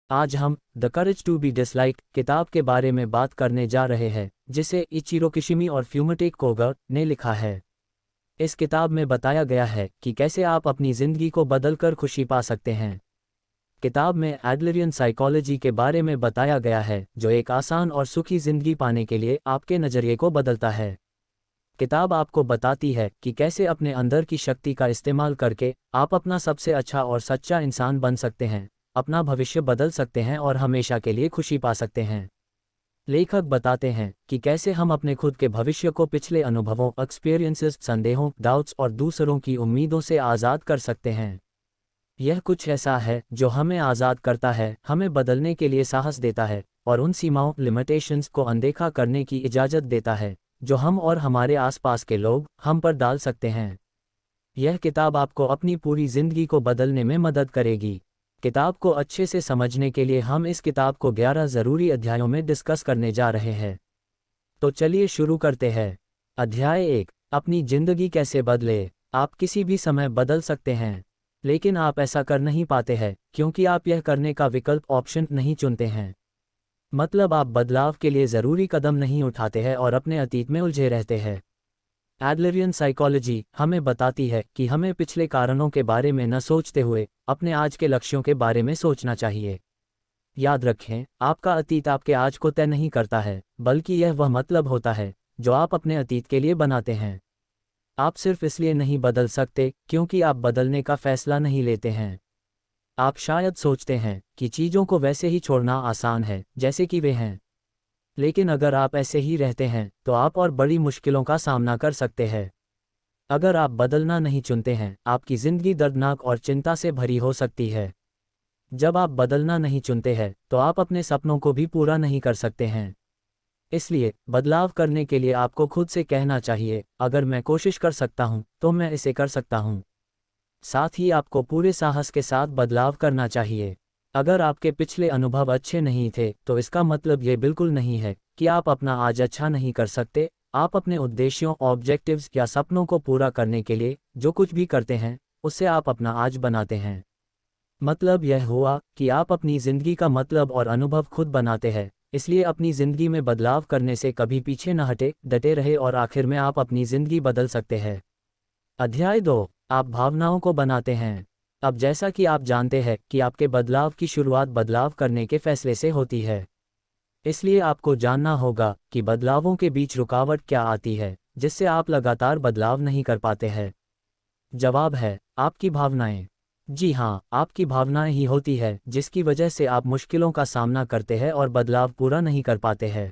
आज हम the courage to be disliked किताब के बारे में बात करने जा रहे हैं, जिसे इचिरो किशिमी और फ्यूमिटे कोगा ने लिखा है। इस किताब में बताया गया है कि कैसे आप अपनी ज़िंदगी को बदलकर खुशी पा सकते हैं। किताब में एडलरियन साइकोलॉजी के बारे में बताया गया है, जो एक आसान और सुखी ज़िंदगी पाने के लिए आपके नज़रिए को बदलता है। किताब आपको बताती है कि कैसे अपने अंदर की शक्ति का इस्तेमाल करके आप अपना सबसे अच्छा और सच्चा इंसान बन सकते हैं, अपना भविष्य बदल सकते हैं और हमेशा के लिए खुशी पा सकते हैं। लेखक बताते हैं कि कैसे हम अपने खुद के भविष्य को पिछले अनुभवों, एक्सपीरियंसेस, संदेहों, डाउट्स और दूसरों की उम्मीदों से आज़ाद कर सकते हैं। यह कुछ ऐसा है जो हमें आज़ाद करता है, हमें बदलने के लिए साहस देता है और उन सीमाओं, लिमिटेशंस को अनदेखा करने की इजाज़त देता है जो हम और हमारे आसपास के लोग हम पर डाल सकते हैं। यह किताब आपको अपनी पूरी ज़िंदगी को बदलने में मदद करेगी। किताब को अच्छे से समझने के लिए हम इस किताब को 11 ज़रूरी अध्यायों में डिस्कस करने जा रहे हैं। तो चलिए शुरू करते हैं। अध्याय 1, अपनी ज़िंदगी कैसे बदले। आप किसी भी समय बदल सकते हैं, लेकिन आप ऐसा कर नहीं पाते हैं क्योंकि आप यह करने का विकल्प ऑप्शन नहीं चुनते हैं। मतलब आप बदलाव के लिए ज़रूरी कदम नहीं उठाते हैं और अपने अतीत में उलझे रहते हैं। एडलरियन साइकोलॉजी हमें बताती है कि हमें पिछले कारणों के बारे में न सोचते हुए अपने आज के लक्ष्यों के बारे में सोचना चाहिए। याद रखें, आपका अतीत आपके आज को तय नहीं करता है, बल्कि यह वह मतलब होता है जो आप अपने अतीत के लिए बनाते हैं। आप सिर्फ इसलिए नहीं बदल सकते क्योंकि आप बदलने का फैसला नहीं लेते हैं। आप शायद सोचते हैं कि चीज़ों को वैसे ही छोड़ना आसान है जैसे कि वे हैं, लेकिन अगर आप ऐसे ही रहते हैं तो आप और बड़ी मुश्किलों का सामना कर सकते हैं। अगर आप बदलना नहीं चुनते हैं, आपकी ज़िंदगी दर्दनाक और चिंता से भरी हो सकती है। जब आप बदलना नहीं चुनते हैं तो आप अपने सपनों को भी पूरा नहीं कर सकते हैं। इसलिए बदलाव करने के लिए आपको खुद से कहना चाहिए, अगर मैं कोशिश कर सकता हूं तो मैं इसे कर सकता हूं। साथ ही आपको पूरे साहस के साथ बदलाव करना चाहिए। अगर आपके पिछले अनुभव अच्छे नहीं थे तो इसका मतलब ये बिल्कुल नहीं है कि आप अपना आज अच्छा नहीं कर सकते। आप अपने उद्देश्यों, ऑब्जेक्टिव्स या सपनों को पूरा करने के लिए जो कुछ भी करते हैं, उससे आप अपना आज बनाते हैं। मतलब यह हुआ कि आप अपनी ज़िंदगी का मतलब और अनुभव खुद बनाते हैं। इसलिए अपनी ज़िंदगी में बदलाव करने से कभी पीछे न हटे, डटे रहे और आखिर में आप अपनी ज़िंदगी बदल सकते हैं। अध्याय 2, आप भावनाओं को बनाते हैं। अब जैसा कि आप जानते हैं कि आपके बदलाव की शुरुआत बदलाव करने के फैसले से होती है, इसलिए आपको जानना होगा कि बदलावों के बीच रुकावट क्या आती है जिससे आप लगातार बदलाव नहीं कर पाते हैं। जवाब है आपकी भावनाएं। जी हाँ, आपकी भावनाएं ही होती है जिसकी वजह से आप मुश्किलों का सामना करते हैं और बदलाव पूरा नहीं कर पाते हैं।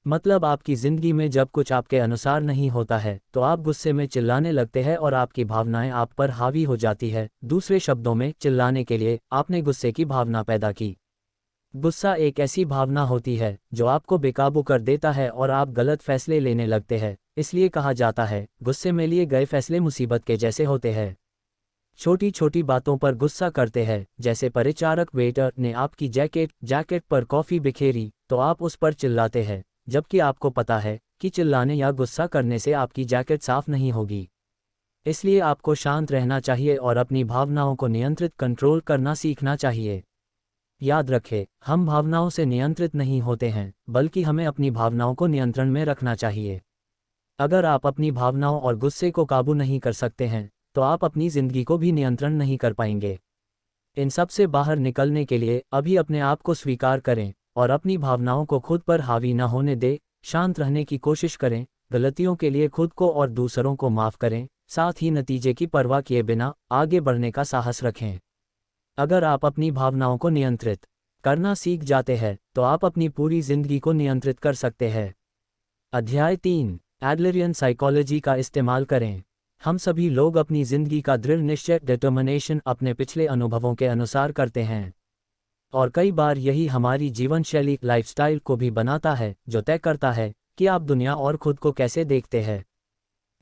मतलब आपकी ज़िंदगी में जब कुछ आपके अनुसार नहीं होता है तो आप गुस्से में चिल्लाने लगते हैं और आपकी भावनाएं आप पर हावी हो जाती है। दूसरे शब्दों में, चिल्लाने के लिए आपने गुस्से की भावना पैदा की। गुस्सा एक ऐसी भावना होती है जो आपको बेकाबू कर देता है और आप गलत फैसले लेने लगते हैं। इसलिए कहा जाता है, गुस्से में लिए गए फैसले मुसीबत के जैसे होते हैं। छोटी छोटी बातों पर गुस्सा करते हैं, जैसे परिचारक वेटर ने आपकी जैकेट पर कॉफ़ी बिखेरी तो आप उस पर चिल्लाते हैं, जबकि आपको पता है कि चिल्लाने या गुस्सा करने से आपकी जैकेट साफ नहीं होगी। इसलिए आपको शांत रहना चाहिए और अपनी भावनाओं को नियंत्रित कंट्रोल करना सीखना चाहिए। याद रखें, हम भावनाओं से नियंत्रित नहीं होते हैं, बल्कि हमें अपनी भावनाओं को नियंत्रण में रखना चाहिए। अगर आप अपनी भावनाओं और गुस्से को काबू नहीं कर सकते हैं तो आप अपनी ज़िंदगी को भी नियंत्रण नहीं कर पाएंगे। इन सब से बाहर निकलने के लिए अभी अपने आप को स्वीकार करें और अपनी भावनाओं को खुद पर हावी न होने दें। शांत रहने की कोशिश करें, गलतियों के लिए खुद को और दूसरों को माफ़ करें, साथ ही नतीजे की परवाह किए बिना आगे बढ़ने का साहस रखें। अगर आप अपनी भावनाओं को नियंत्रित करना सीख जाते हैं तो आप अपनी पूरी ज़िंदगी को नियंत्रित कर सकते हैं। अध्याय 3, एडलरियन साइकोलॉजी का इस्तेमाल करें। हम सभी लोग अपनी ज़िंदगी का दृढ़ निश्चय, डिटर्मिनेशन अपने पिछले अनुभवों के अनुसार करते हैं, और कई बार यही हमारी जीवन शैली, लाइफस्टाइल को भी बनाता है, जो तय करता है कि आप दुनिया और खुद को कैसे देखते हैं।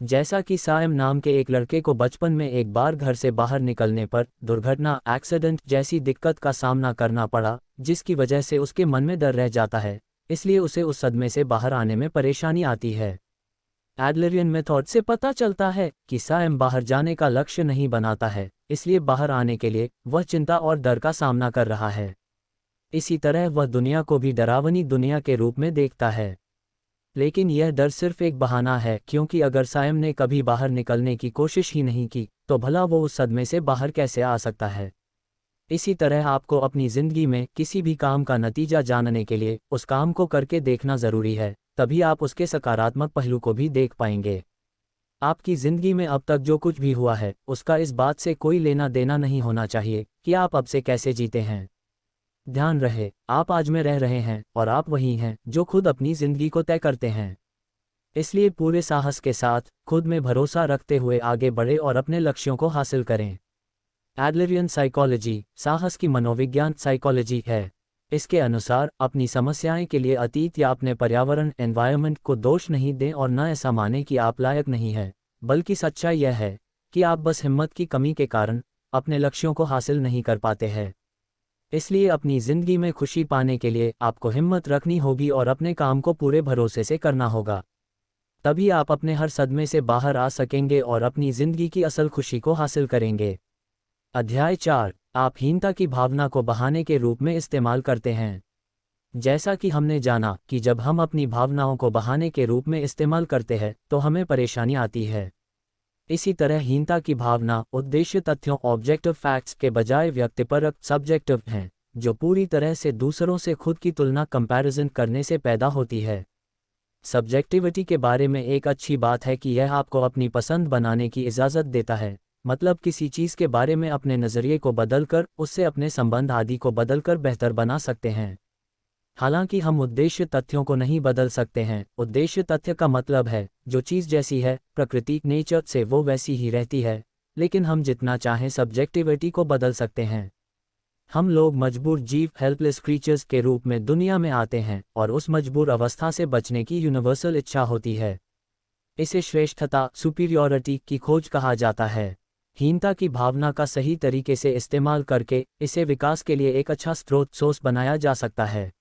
जैसा कि सायम नाम के एक लड़के को बचपन में एक बार घर से बाहर निकलने पर दुर्घटना, एक्सीडेंट जैसी दिक्कत का सामना करना पड़ा, जिसकी वजह से उसके मन में डर रह जाता है, इसलिए उसे उस सदमे से बाहर आने में परेशानी आती है। एडलरियन मेथड से पता चलता है कि सायम बाहर जाने का लक्ष्य नहीं बनाता है, इसलिए बाहर आने के लिए वह चिंता और डर का सामना कर रहा है। इसी तरह वह दुनिया को भी डरावनी दुनिया के रूप में देखता है। लेकिन यह डर सिर्फ एक बहाना है, क्योंकि अगर सायम ने कभी बाहर निकलने की कोशिश ही नहीं की तो भला वो उस सदमे से बाहर कैसे आ सकता है। इसी तरह आपको अपनी ज़िंदगी में किसी भी काम का नतीजा जानने के लिए उस काम को करके देखना ज़रूरी है, तभी आप उसके सकारात्मक पहलू को भी देख पाएंगे। आपकी ज़िंदगी में अब तक जो कुछ भी हुआ है उसका इस बात से कोई लेना देना नहीं होना चाहिए कि आप अब से कैसे जीते हैं। ध्यान रहे, आप आज में रह रहे हैं और आप वही हैं जो खुद अपनी ज़िंदगी को तय करते हैं। इसलिए पूरे साहस के साथ खुद में भरोसा रखते हुए आगे बढ़े और अपने लक्ष्यों को हासिल करें। एडलरियन साइकोलॉजी साहस की मनोविज्ञान साइकोलॉजी है। इसके अनुसार अपनी समस्याएं के लिए अतीत या अपने पर्यावरण एनवायरनमेंट को दोष नहीं दें और न ऐसा माने कि आप लायक नहीं हैं, बल्कि सच्चाई यह है कि आप बस हिम्मत की कमी के कारण अपने लक्ष्यों को हासिल नहीं कर पाते हैं। इसलिए अपनी ज़िंदगी में खुशी पाने के लिए आपको हिम्मत रखनी होगी और अपने काम को पूरे भरोसे से करना होगा। तभी आप अपने हर सदमे से बाहर आ सकेंगे और अपनी ज़िंदगी की असल खुशी को हासिल करेंगे। अध्याय 4, आप हीनता की भावना को बहाने के रूप में इस्तेमाल करते हैं। जैसा कि हमने जाना कि जब हम अपनी भावनाओं को बहाने के रूप में इस्तेमाल करते हैं तो हमें परेशानी आती है। इसी तरह हीनता की भावना उद्देश्य तथ्यों ऑब्जेक्टिव फैक्ट्स के बजाय व्यक्तिपरक सब्जेक्टिव हैं, जो पूरी तरह से दूसरों से खुद की तुलना कंपैरिजन करने से पैदा होती है। सब्जेक्टिविटी के बारे में एक अच्छी बात है कि यह आपको अपनी पसंद बनाने की इजाज़त देता है, मतलब किसी चीज़ के बारे में अपने नज़रिए को बदलकर उससे अपने संबंध आदि को बदलकर बेहतर बना सकते हैं। हालांकि हम उद्देश्य तथ्यों को नहीं बदल सकते हैं। उद्देश्य तथ्य का मतलब है जो चीज़ जैसी है प्रकृति नेचर से वो वैसी ही रहती है, लेकिन हम जितना चाहें सब्जेक्टिविटी को बदल सकते हैं। हम लोग मजबूर जीव हेल्पलेस क्रीचर्स के रूप में दुनिया में आते हैं और उस मजबूर अवस्था से बचने की यूनिवर्सल इच्छा होती है। इसे श्रेष्ठता सुपीरियॉरिटी की खोज कहा जाता है। हीनता की भावना का सही तरीके से इस्तेमाल करके इसे विकास के लिए एक अच्छा स्रोत सोर्स बनाया जा सकता है।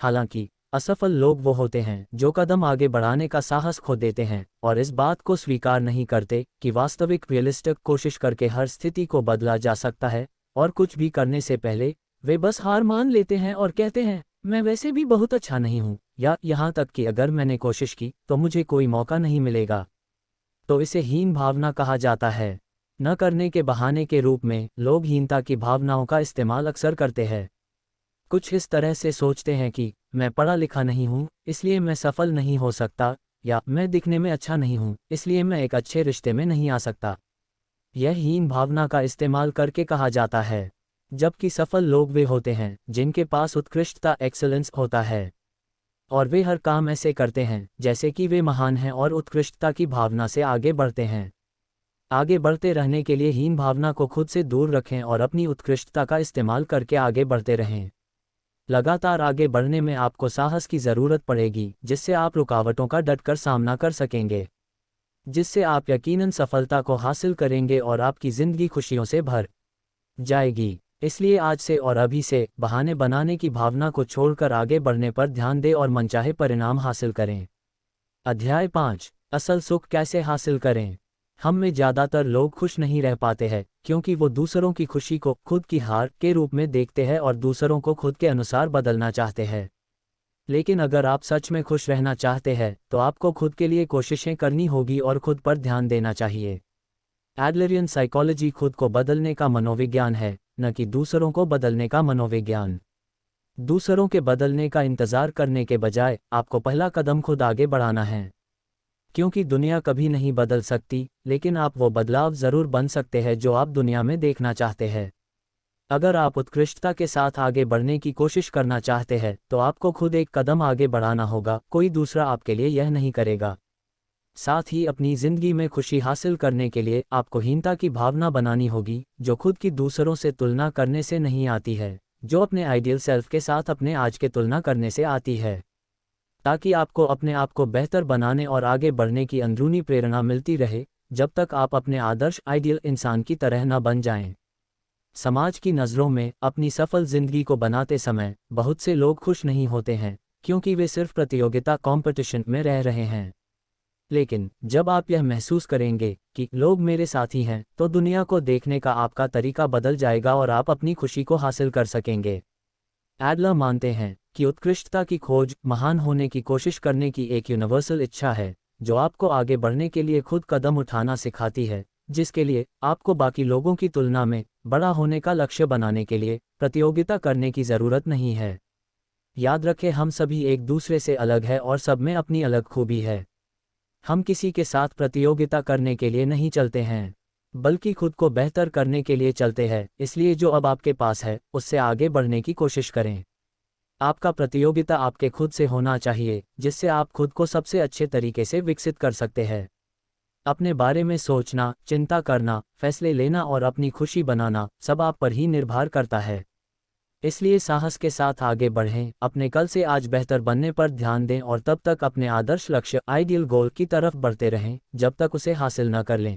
हालांकि असफल लोग वो होते हैं जो कदम आगे बढ़ाने का साहस खो देते हैं और इस बात को स्वीकार नहीं करते कि वास्तविक रियलिस्टिक कोशिश करके हर स्थिति को बदला जा सकता है, और कुछ भी करने से पहले वे बस हार मान लेते हैं और कहते हैं मैं वैसे भी बहुत अच्छा नहीं हूँ, या यहाँ तक कि अगर मैंने कोशिश की तो मुझे कोई मौका नहीं मिलेगा। तो इसे हीन भावना कहा जाता है। न करने के बहाने के रूप में लोग हीनता की भावनाओं का इस्तेमाल अक्सर करते हैं। कुछ इस तरह से सोचते हैं कि मैं पढ़ा लिखा नहीं हूँ इसलिए मैं सफल नहीं हो सकता, या मैं दिखने में अच्छा नहीं हूँ इसलिए मैं एक अच्छे रिश्ते में नहीं आ सकता। यह हीन भावना का इस्तेमाल करके कहा जाता है, जबकि सफल लोग वे होते हैं जिनके पास उत्कृष्टता एक्सेलेंस होता है, और वे हर काम ऐसे करते हैं जैसे कि वे महान हैं और उत्कृष्टता की भावना से आगे बढ़ते हैं। आगे बढ़ते रहने के लिए हीन भावना को खुद से दूर रखें और अपनी उत्कृष्टता का इस्तेमाल करके आगे बढ़ते रहें। लगातार आगे बढ़ने में आपको साहस की ज़रूरत पड़ेगी, जिससे आप रुकावटों का डटकर सामना कर सकेंगे, जिससे आप यकीनन सफलता को हासिल करेंगे और आपकी ज़िंदगी खुशियों से भर जाएगी। इसलिए आज से और अभी से बहाने बनाने की भावना को छोड़कर आगे बढ़ने पर ध्यान दें और मनचाहे परिणाम हासिल करें। अध्याय 5, असल सुख कैसे हासिल करें। हम में ज़्यादातर लोग खुश नहीं रह पाते हैं क्योंकि वो दूसरों की खुशी को खुद की हार के रूप में देखते हैं और दूसरों को खुद के अनुसार बदलना चाहते हैं। लेकिन अगर आप सच में खुश रहना चाहते हैं तो आपको खुद के लिए कोशिशें करनी होगी और खुद पर ध्यान देना चाहिए। एडलरियन साइकोलॉजी खुद को बदलने का मनोविज्ञान है, न कि दूसरों को बदलने का मनोविज्ञान। दूसरों के बदलने का इंतज़ार करने के बजाय आपको पहला कदम खुद आगे बढ़ाना है, क्योंकि दुनिया कभी नहीं बदल सकती, लेकिन आप वो बदलाव ज़रूर बन सकते हैं जो आप दुनिया में देखना चाहते हैं। अगर आप उत्कृष्टता के साथ आगे बढ़ने की कोशिश करना चाहते हैं तो आपको खुद एक कदम आगे बढ़ाना होगा, कोई दूसरा आपके लिए यह नहीं करेगा। साथ ही अपनी ज़िंदगी में खुशी हासिल करने के लिए आपको हीनता की भावना बनानी होगी, जो खुद की दूसरों से तुलना करने से नहीं आती है, जो अपने आइडियल सेल्फ के साथ अपने आज के तुलना करने से आती है, ताकि आपको अपने आप को बेहतर बनाने और आगे बढ़ने की अंदरूनी प्रेरणा मिलती रहे, जब तक आप अपने आदर्श आइडियल इंसान की तरह न बन जाएं। समाज की नज़रों में अपनी सफल जिंदगी को बनाते समय बहुत से लोग खुश नहीं होते हैं, क्योंकि वे सिर्फ प्रतियोगिता कंपटीशन में रह रहे हैं। लेकिन जब आप यह महसूस करेंगे कि लोग मेरे साथी हैं, तो दुनिया को देखने का आपका तरीका बदल जाएगा और आप अपनी खुशी को हासिल कर सकेंगे। एडलर मानते हैं कि उत्कृष्टता की खोज महान होने की कोशिश करने की एक यूनिवर्सल इच्छा है जो आपको आगे बढ़ने के लिए खुद कदम उठाना सिखाती है, जिसके लिए आपको बाकी लोगों की तुलना में बड़ा होने का लक्ष्य बनाने के लिए प्रतियोगिता करने की ज़रूरत नहीं है। याद रखें, हम सभी एक दूसरे से अलग हैं और सब में अपनी अलग खूबी है। हम किसी के साथ प्रतियोगिता करने के लिए नहीं चलते हैं, बल्कि खुद को बेहतर करने के लिए चलते हैं। इसलिए जो अब आपके पास है उससे आगे बढ़ने की कोशिश करें। आपका प्रतियोगिता आपके खुद से होना चाहिए, जिससे आप खुद को सबसे अच्छे तरीके से विकसित कर सकते हैं। अपने बारे में सोचना, चिंता करना, फैसले लेना और अपनी खुशी बनाना सब आप पर ही निर्भर करता है। इसलिए साहस के साथ आगे बढ़ें, अपने कल से आज बेहतर बनने पर ध्यान दें और तब तक अपने आदर्श लक्ष्य आइडियल गोल की तरफ बढ़ते रहें जब तक उसे हासिल न कर लें।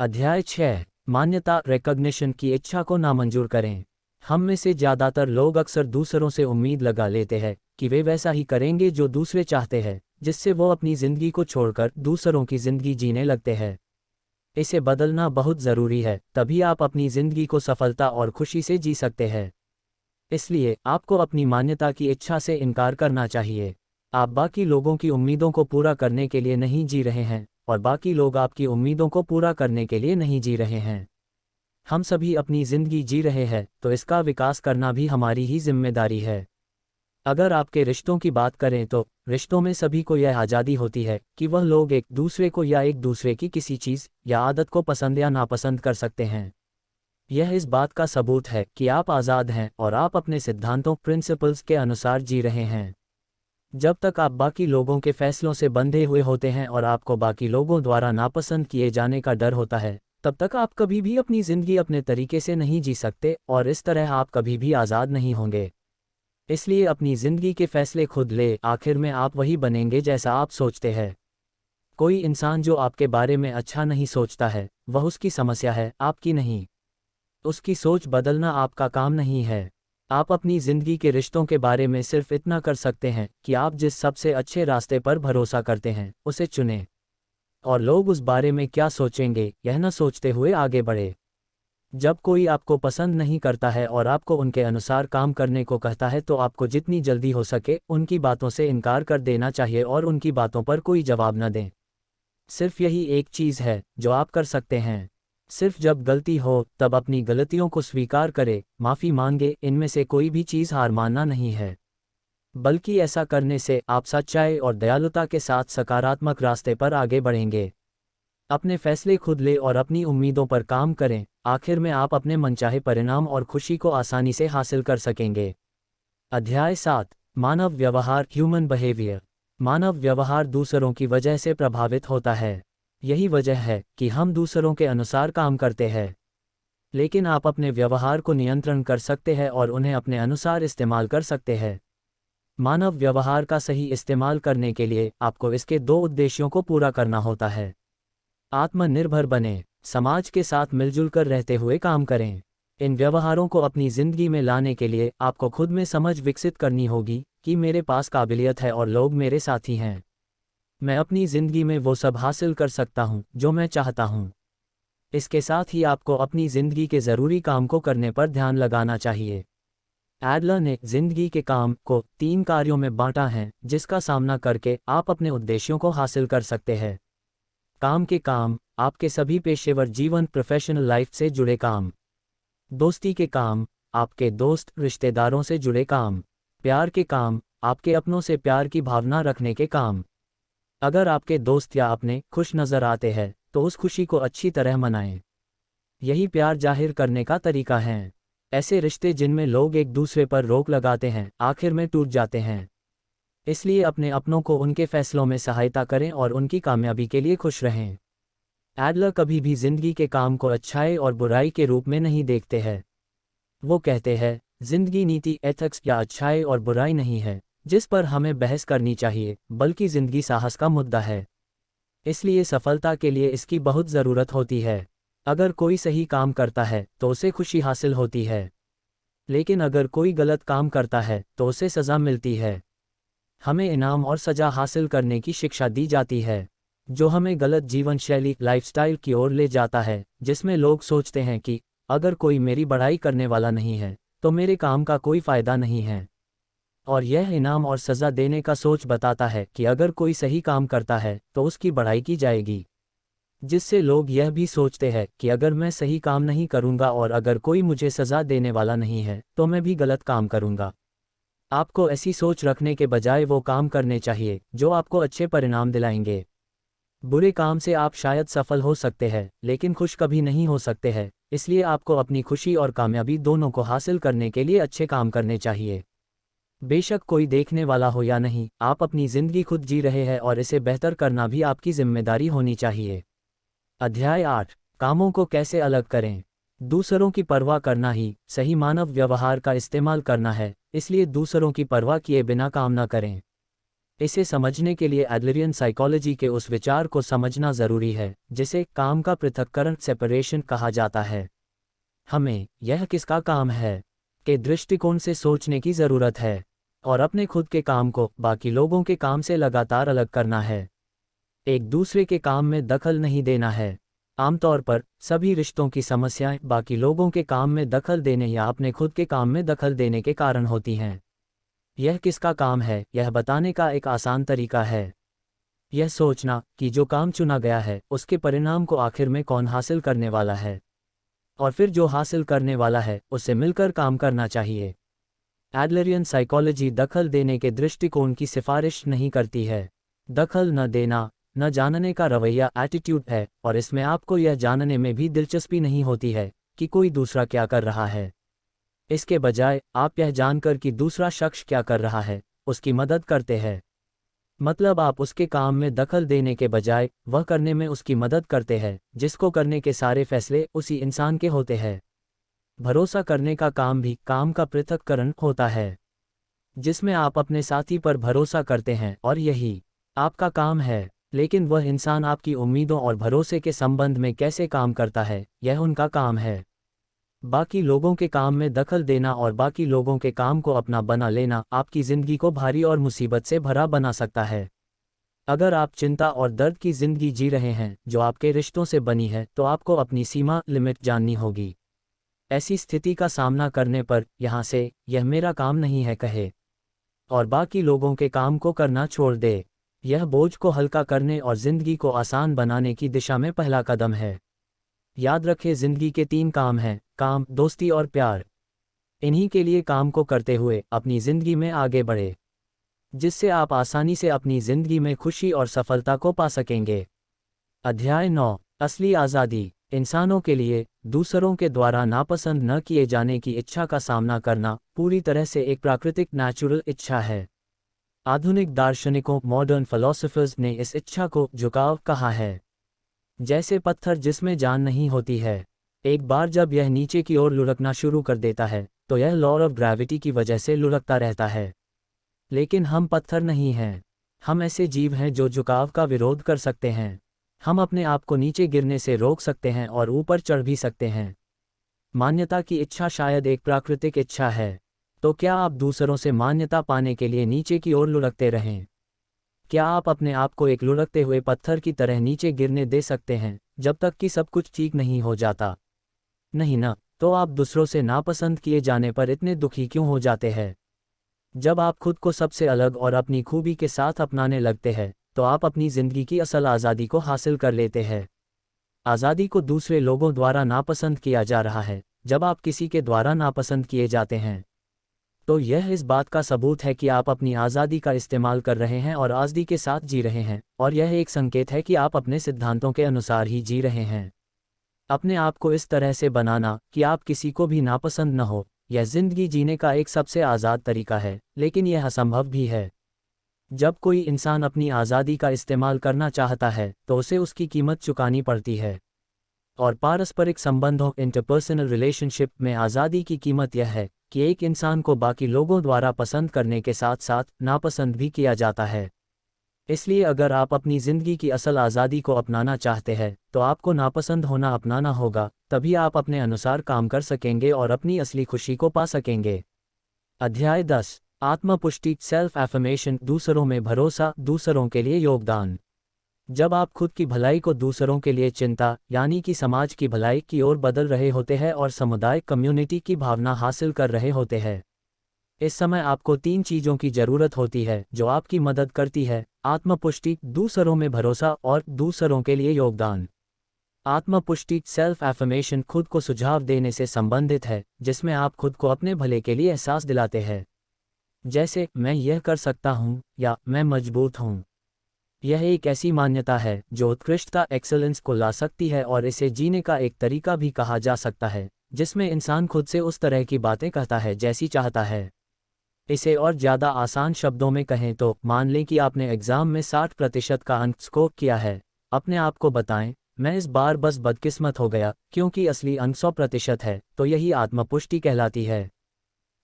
अध्याय 6, मान्यता रिकॉग्निशन की इच्छा को नामंजूर करें। हम में से ज़्यादातर लोग अक्सर दूसरों से उम्मीद लगा लेते हैं कि वे वैसा ही करेंगे जो दूसरे चाहते हैं, जिससे वो अपनी ज़िंदगी को छोड़कर दूसरों की ज़िंदगी जीने लगते हैं। इसे बदलना बहुत ज़रूरी है, तभी आप अपनी ज़िंदगी को सफलता और खुशी से जी सकते हैं। इसलिए आपको अपनी मान्यता की इच्छा से इनकार करना चाहिए। आप बाकी लोगों की उम्मीदों को पूरा करने के लिए नहीं जी रहे हैं और बाकी लोग आपकी उम्मीदों को पूरा करने के लिए नहीं जी रहे हैं। हम सभी अपनी ज़िंदगी जी रहे हैं, तो इसका विकास करना भी हमारी ही जिम्मेदारी है। अगर आपके रिश्तों की बात करें तो रिश्तों में सभी को यह आज़ादी होती है कि वह लोग एक दूसरे को या एक दूसरे की किसी चीज़ या आदत को पसंद या नापसंद कर सकते हैं। यह इस बात का सबूत है कि आप आज़ाद हैं और आप अपने सिद्धांतों प्रिंसिपल्स के अनुसार जी रहे हैं। जब तक आप बाकी लोगों के फैसलों से बंधे हुए होते हैं और आपको बाकी लोगों द्वारा नापसंद किए जाने का डर होता है, तब तक आप कभी भी अपनी ज़िंदगी अपने तरीके से नहीं जी सकते और इस तरह आप कभी भी आज़ाद नहीं होंगे। इसलिए अपनी ज़िंदगी के फैसले खुद ले, आखिर में आप वही बनेंगे जैसा आप सोचते हैं। कोई इंसान जो आपके बारे में अच्छा नहीं सोचता है, वह उसकी समस्या है, आपकी नहीं। उसकी सोच बदलना आपका काम नहीं है। आप अपनी ज़िंदगी के रिश्तों के बारे में सिर्फ इतना कर सकते हैं कि आप जिस सबसे अच्छे रास्ते पर भरोसा करते हैं उसे चुनें, और लोग उस बारे में क्या सोचेंगे यह न सोचते हुए आगे बढ़े। जब कोई आपको पसंद नहीं करता है और आपको उनके अनुसार काम करने को कहता है, तो आपको जितनी जल्दी हो सके उनकी बातों से इनकार कर देना चाहिए और उनकी बातों पर कोई जवाब न दें। सिर्फ यही एक चीज़ है जो आप कर सकते हैं। सिर्फ जब गलती हो तब अपनी गलतियों को स्वीकार करें, माफ़ी मांगे। इनमें से कोई भी चीज़ हार मानना नहीं है, बल्कि ऐसा करने से आप सच्चाई और दयालुता के साथ सकारात्मक रास्ते पर आगे बढ़ेंगे। अपने फैसले खुद लें और अपनी उम्मीदों पर काम करें। आखिर में आप अपने मनचाहे परिणाम और खुशी को आसानी से हासिल कर सकेंगे। अध्याय 7, मानव व्यवहार ह्यूमन बिहेवियर। मानव व्यवहार दूसरों की वजह से प्रभावित होता है। यही वजह है कि हम दूसरों के अनुसार काम करते हैं। लेकिन आप अपने व्यवहार को नियंत्रण कर सकते हैं और उन्हें अपने अनुसार इस्तेमाल कर सकते हैं। मानव व्यवहार का सही इस्तेमाल करने के लिए आपको इसके 2 उद्देश्यों को पूरा करना होता है। आत्मनिर्भर बने, समाज के साथ मिलजुल कर रहते हुए काम करें। इन व्यवहारों को अपनी ज़िंदगी में लाने के लिए आपको खुद में समझ विकसित करनी होगी कि मेरे पास काबिलियत है और लोग मेरे साथी हैं। मैं अपनी ज़िंदगी में वो सब हासिल कर सकता हूँ जो मैं चाहता हूँ। इसके साथ ही आपको अपनी ज़िंदगी के ज़रूरी काम को करने पर ध्यान लगाना चाहिए। एडलर ने ज़िंदगी के काम को 3 कार्यों में बांटा है, जिसका सामना करके आप अपने उद्देश्यों को हासिल कर सकते हैं। काम के काम, आपके सभी पेशेवर जीवन प्रोफेशनल लाइफ से जुड़े काम। दोस्ती के काम, आपके दोस्त रिश्तेदारों से जुड़े काम। प्यार के काम, आपके अपनों से प्यार की भावना रखने के काम। अगर आपके दोस्त या अपने खुश नज़र आते हैं तो उस खुशी को अच्छी तरह मनाएं। यही प्यार जाहिर करने का तरीका है। ऐसे रिश्ते जिनमें लोग एक दूसरे पर रोक लगाते हैं आखिर में टूट जाते हैं। इसलिए अपने अपनों को उनके फैसलों में सहायता करें और उनकी कामयाबी के लिए खुश रहें। एडलर कभी भी जिंदगी के काम को अच्छाई और बुराई के रूप में नहीं देखते हैं। वो कहते हैं, जिंदगी नीति एथिक्स या अच्छाई और बुराई नहीं है जिस पर हमें बहस करनी चाहिए, बल्कि जिंदगी साहस का मुद्दा है। इसलिए सफलता के लिए इसकी बहुत ज़रूरत होती है। अगर कोई सही काम करता है तो उसे खुशी हासिल होती है, लेकिन अगर कोई गलत काम करता है तो उसे सज़ा मिलती है। हमें इनाम और सज़ा हासिल करने की शिक्षा दी जाती है, जो हमें गलत जीवन शैली लाइफस्टाइल की ओर ले जाता है, जिसमें लोग सोचते हैं कि अगर कोई मेरी बड़ाई करने वाला नहीं है तो मेरे काम का कोई फ़ायदा नहीं है। और यह इनाम और सज़ा देने का सोच बताता है कि अगर कोई सही काम करता है तो उसकी बढ़ाई की जाएगी, जिससे लोग यह भी सोचते हैं कि अगर मैं सही काम नहीं करूंगा और अगर कोई मुझे सज़ा देने वाला नहीं है तो मैं भी गलत काम करूंगा। आपको ऐसी सोच रखने के बजाय वो काम करने चाहिए जो आपको अच्छे परिणाम दिलाएंगे। बुरे काम से आप शायद सफल हो सकते हैं लेकिन खुश कभी नहीं हो सकते हैं, इसलिए आपको अपनी खुशी और कामयाबी दोनों को हासिल करने के लिए अच्छे काम करने चाहिए। बेशक कोई देखने वाला हो या नहीं, आप अपनी ज़िंदगी खुद जी रहे हैं और इसे बेहतर करना भी आपकी जिम्मेदारी होनी चाहिए। अध्याय 8, कामों को कैसे अलग करें। दूसरों की परवाह करना ही सही मानव व्यवहार का इस्तेमाल करना है, इसलिए दूसरों की परवाह किए बिना काम न करें। इसे समझने के लिए एडलरियन साइकोलॉजी के उस विचार को समझना ज़रूरी है जिसे काम का पृथक्करण सेपरेशन कहा जाता है। हमें यह किसका काम है के दृष्टिकोण से सोचने की ज़रूरत है और अपने खुद के काम को बाकी लोगों के काम से लगातार अलग करना है। एक दूसरे के काम में दखल नहीं देना है। आमतौर पर सभी रिश्तों की समस्याएं बाकी लोगों के काम में दखल देने या अपने खुद के काम में दखल देने के कारण होती हैं। यह किसका काम है यह बताने का एक आसान तरीका है यह सोचना कि जो काम चुना गया है उसके परिणाम को आखिर में कौन हासिल करने वाला है, और फिर जो हासिल करने वाला है उससे मिलकर काम करना चाहिए। एडलरियन साइकोलॉजी दखल देने के दृष्टिकोण की सिफारिश नहीं करती है। दखल न देना न जानने का रवैया एटीट्यूड है और इसमें आपको यह जानने में भी दिलचस्पी नहीं होती है कि कोई दूसरा क्या कर रहा है। इसके बजाय आप यह जानकर कि दूसरा शख्स क्या कर रहा है उसकी मदद करते हैं। मतलब आप उसके काम में दखल देने के बजाय वह करने में उसकी मदद करते हैं जिसको करने के सारे फैसले उसी इंसान के होते हैं। भरोसा करने का काम भी काम का पृथक्करण होता है जिसमें आप अपने साथी पर भरोसा करते हैं और यही आपका काम है, लेकिन वह इंसान आपकी उम्मीदों और भरोसे के संबंध में कैसे काम करता है यह उनका काम है। बाकी लोगों के काम में दखल देना और बाकी लोगों के काम को अपना बना लेना आपकी ज़िंदगी को भारी और मुसीबत से भरा बना सकता है। अगर आप चिंता और दर्द की ज़िंदगी जी रहे हैं जो आपके रिश्तों से बनी है तो आपको अपनी सीमा लिमिट जाननी होगी। ऐसी स्थिति का सामना करने पर यहाँ से यह मेरा काम नहीं है कहे और बाकी लोगों के काम को करना छोड़ दे। यह बोझ को हल्का करने और ज़िंदगी को आसान बनाने की दिशा में पहला कदम है। याद रखें ज़िंदगी के 3 काम हैं, काम, दोस्ती और प्यार। इन्हीं के लिए काम को करते हुए अपनी ज़िंदगी में आगे बढ़े जिससे आप आसानी से अपनी ज़िंदगी में खुशी और सफलता को पा सकेंगे। अध्याय 9, असली आज़ादी। इंसानों के लिए दूसरों के द्वारा नापसंद न किए जाने की इच्छा का सामना करना पूरी तरह से एक प्राकृतिक नेचुरल इच्छा है। आधुनिक दार्शनिकों मॉडर्न फिलोसोफर्स ने इस इच्छा को झुकाव कहा है, जैसे पत्थर जिसमें जान नहीं होती है। एक बार जब यह नीचे की ओर लुढ़कना शुरू कर देता है तो यह लॉ ऑफ ग्रेविटी की वजह से लुढ़कता रहता है। लेकिन हम पत्थर नहीं हैं, हम ऐसे जीव हैं जो झुकाव का विरोध कर सकते हैं। हम अपने आप को नीचे गिरने से रोक सकते हैं और ऊपर चढ़ भी सकते हैं। मान्यता की इच्छा शायद एक प्राकृतिक इच्छा है, तो क्या आप दूसरों से मान्यता पाने के लिए नीचे की ओर लुढ़कते रहें? क्या आप अपने आप को एक लुढ़कते हुए पत्थर की तरह नीचे गिरने दे सकते हैं जब तक कि सब कुछ ठीक नहीं हो जाता? नहीं ना, तो आप दूसरों से नापसंद किए जाने पर इतने दुखी क्यों हो जाते हैं? जब आप खुद को सबसे अलग और अपनी खूबी के साथ अपनाने लगते हैं तो आप अपनी ज़िंदगी की असल आज़ादी को हासिल कर लेते हैं। आज़ादी को दूसरे लोगों द्वारा नापसंद किया जा रहा है। जब आप किसी के द्वारा नापसंद किए जाते हैं तो यह इस बात का सबूत है कि आप अपनी आज़ादी का इस्तेमाल कर रहे हैं और आज़ादी के साथ जी रहे हैं, और यह एक संकेत है कि आप अपने सिद्धांतों के अनुसार ही जी रहे हैं। अपने आप को इस तरह से बनाना कि आप किसी को भी नापसंद न हो, यह ज़िंदगी जीने का एक सबसे आज़ाद तरीका है, लेकिन यह असंभव भी है। जब कोई इंसान अपनी आज़ादी का इस्तेमाल करना चाहता है तो उसे उसकी कीमत चुकानी पड़ती है, और पारस्परिक संबंधों इंटरपर्सनल रिलेशनशिप में आज़ादी की कीमत यह है कि एक इंसान को बाकी लोगों द्वारा पसंद करने के साथ साथ नापसंद भी किया जाता है। इसलिए अगर आप अपनी ज़िंदगी की असल आज़ादी को अपनाना चाहते हैं तो आपको नापसंद होना अपनाना होगा, तभी आप अपने अनुसार काम कर सकेंगे और अपनी असली खुशी को पा सकेंगे। अध्याय 10, आत्मपुष्टि सेल्फ एफर्मेशन। दूसरों में भरोसा, दूसरों के लिए योगदान। जब आप खुद की भलाई को दूसरों के लिए चिंता यानी कि समाज की भलाई की ओर बदल रहे होते हैं और समुदाय कम्युनिटी की भावना हासिल कर रहे होते हैं, इस समय आपको 3 चीज़ों की ज़रूरत होती है जो आपकी मदद करती है: आत्मपुष्टि, दूसरों में भरोसा और दूसरों के लिए योगदान। आत्मपुष्टि सेल्फ एफर्मेशन खुद को सुझाव देने से संबंधित है, जिसमें आप खुद को अपने भले के लिए एहसास दिलाते हैं, जैसे मैं यह कर सकता हूँ या मैं मजबूत हूँ। यह एक ऐसी मान्यता है जो उत्कृष्टता एक्सेलेंस को ला सकती है और इसे जीने का एक तरीका भी कहा जा सकता है, जिसमें इंसान खुद से उस तरह की बातें कहता है जैसी चाहता है। इसे और ज़्यादा आसान शब्दों में कहें तो मान लें कि आपने एग्ज़ाम में 60% का अंक स्कोर किया है। अपने आप को बताएं, मैं इस बार बस बदकिस्मत हो गया, क्योंकि असली अंक 100% है, तो यही आत्मपुष्टि कहलाती है।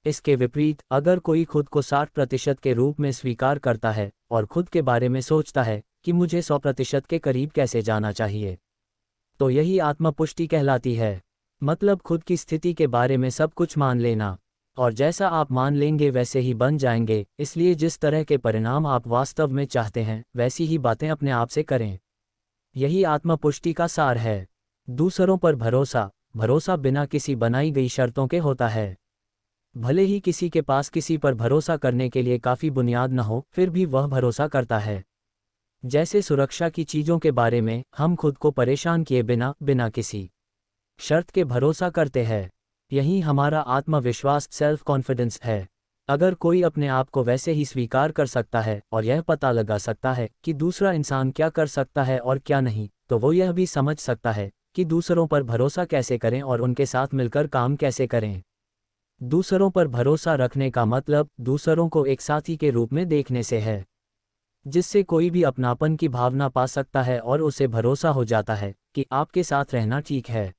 इसके विपरीत, अगर कोई खुद को 60% के रूप में स्वीकार करता है और खुद के बारे में सोचता है कि मुझे 100% के करीब कैसे जाना चाहिए, तो यही आत्मपुष्टि कहलाती है। मतलब खुद की स्थिति के बारे में सब कुछ मान लेना, और जैसा आप मान लेंगे वैसे ही बन जाएंगे, इसलिए जिस तरह के परिणाम आप वास्तव में चाहते हैं वैसी ही बातें अपने आप से करें। यही आत्मपुष्टि का सार है। दूसरों पर भरोसा, भरोसा बिना किसी बनाई गई शर्तों के होता है। भले ही किसी के पास किसी पर भरोसा करने के लिए काफ़ी बुनियाद न हो, फिर भी वह भरोसा करता है। जैसे सुरक्षा की चीज़ों के बारे में हम खुद को परेशान किए बिना किसी शर्त के भरोसा करते हैं। यही हमारा आत्मविश्वास सेल्फ कॉन्फिडेंस है। अगर कोई अपने आप को वैसे ही स्वीकार कर सकता है और यह पता लगा सकता है कि दूसरा इंसान क्या कर सकता है और क्या नहीं, तो वो यह भी समझ सकता है कि दूसरों पर भरोसा कैसे करें और उनके साथ मिलकर काम कैसे करें। दूसरों पर भरोसा रखने का मतलब दूसरों को एक साथी के रूप में देखने से है, जिससे कोई भी अपनापन की भावना पा सकता है और उसे भरोसा हो जाता है कि आपके साथ रहना ठीक है।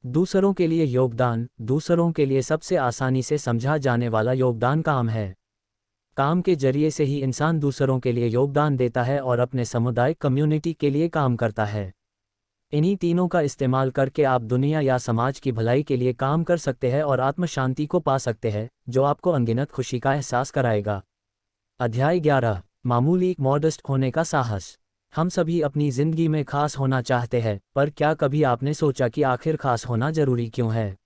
दूसरों के लिए योगदान, दूसरों के लिए सबसे आसानी से समझा जाने वाला योगदान काम है। काम के जरिए से ही इंसान दूसरों के लिए योगदान देता है और अपने समुदाय कम्युनिटी के लिए काम करता है। इन्हीं तीनों का इस्तेमाल करके आप दुनिया या समाज की भलाई के लिए काम कर सकते हैं और आत्म शांति को पा सकते हैं, जो आपको अनगिनत खुशी का एहसास कराएगा। अध्याय 11, मामूली मॉडेस्ट होने का साहस। हम सभी अपनी जिंदगी में खास होना चाहते हैं, पर क्या कभी आपने सोचा कि आखिर खास होना जरूरी क्यों है?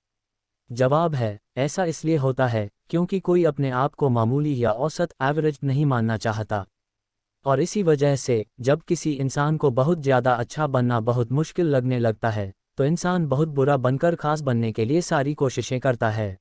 जवाब है, ऐसा इसलिए होता है क्योंकि कोई अपने आप को मामूली या औसत एवरेज नहीं मानना चाहता। और इसी वजह से जब किसी इंसान को बहुत ज़्यादा अच्छा बनना बहुत मुश्किल लगने लगता है, तो इंसान बहुत बुरा बनकर खास बनने के लिए सारी कोशिशें करता है।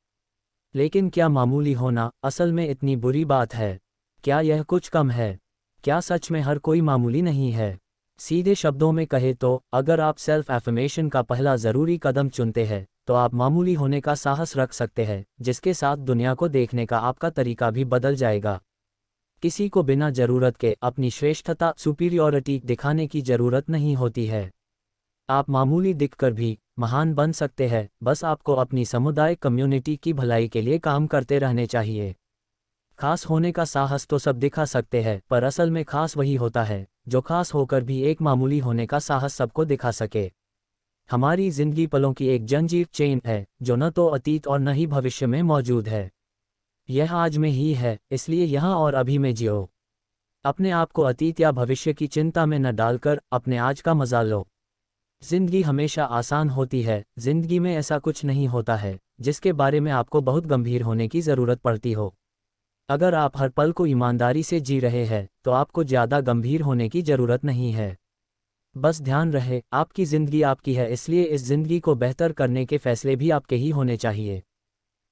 लेकिन क्या मामूली होना असल में इतनी बुरी बात है? क्या यह कुछ कम है? क्या सच में हर कोई मामूली नहीं है? सीधे शब्दों में कहे तो, अगर आप सेल्फ एफर्मेशन का पहला ज़रूरी कदम चुनते हैं, तो आप मामूली होने का साहस रख सकते हैं, जिसके साथ दुनिया को देखने का आपका तरीका भी बदल जाएगा। किसी को बिना ज़रूरत के अपनी श्रेष्ठता सुपीरियॉरिटी दिखाने की ज़रूरत नहीं होती है। आप मामूली दिखकर भी महान बन सकते हैं, बस आपको अपनी समुदाय कम्युनिटी की भलाई के लिए काम करते रहने चाहिए। खास होने का साहस तो सब दिखा सकते हैं, पर असल में खास वही होता है जो खास होकर भी एक मामूली होने का साहस सबको दिखा सके। हमारी जिंदगी पलों की एक जंजीर चेन है जो न तो अतीत और न ही भविष्य में मौजूद है। यह आज में ही है, इसलिए यहाँ और अभी में जियो। अपने आप को अतीत या भविष्य की चिंता में न डालकर अपने आज का मजा लो। जिंदगी हमेशा आसान होती है, जिंदगी में ऐसा कुछ नहीं होता है जिसके बारे में आपको बहुत गंभीर होने की ज़रूरत पड़ती हो। अगर आप हर पल को ईमानदारी से जी रहे हैं, तो आपको ज़्यादा गंभीर होने की ज़रूरत नहीं है। बस ध्यान रहे, आपकी ज़िंदगी आपकी है, इसलिए इस ज़िंदगी को बेहतर करने के फैसले भी आपके ही होने चाहिए।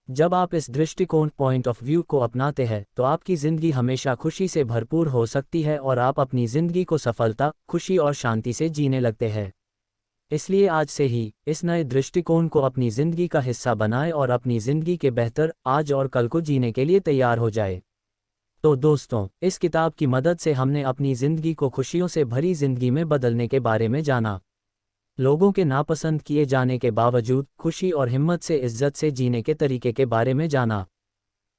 जब आप इस दृष्टिकोण पॉइंट ऑफ व्यू को अपनाते हैं, तो आपकी ज़िंदगी हमेशा खुशी से भरपूर हो सकती है और आप अपनी ज़िंदगी को सफलता, खुशी और शांति से जीने लगते हैं। इसलिए आज से ही इस नए दृष्टिकोण को अपनी ज़िंदगी का हिस्सा बनाएं और अपनी ज़िंदगी के बेहतर आज और कल को जीने के लिए तैयार हो जाए। तो दोस्तों, इस किताब की मदद से हमने अपनी ज़िंदगी को खुशियों से भरी ज़िंदगी में बदलने के बारे में जाना। लोगों के नापसंद किए जाने के बावजूद खुशी और हिम्मत से इज्जत से जीने के तरीके के बारे में जाना।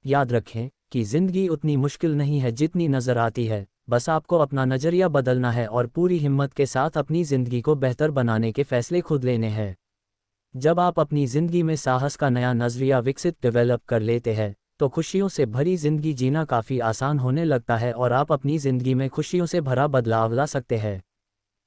याद रखें कि ज़िंदगी उतनी मुश्किल नहीं है जितनी नज़र आती है, बस आपको अपना नज़रिया बदलना है और पूरी हिम्मत के साथ अपनी ज़िंदगी को बेहतर बनाने के फैसले खुद लेने हैं। जब आप अपनी ज़िंदगी में साहस का नया नज़रिया डेवलप कर लेते हैं, तो खुशियों से भरी ज़िंदगी जीना काफ़ी आसान होने लगता है और आप अपनी ज़िंदगी में खुशियों से भरा बदलाव ला सकते हैं।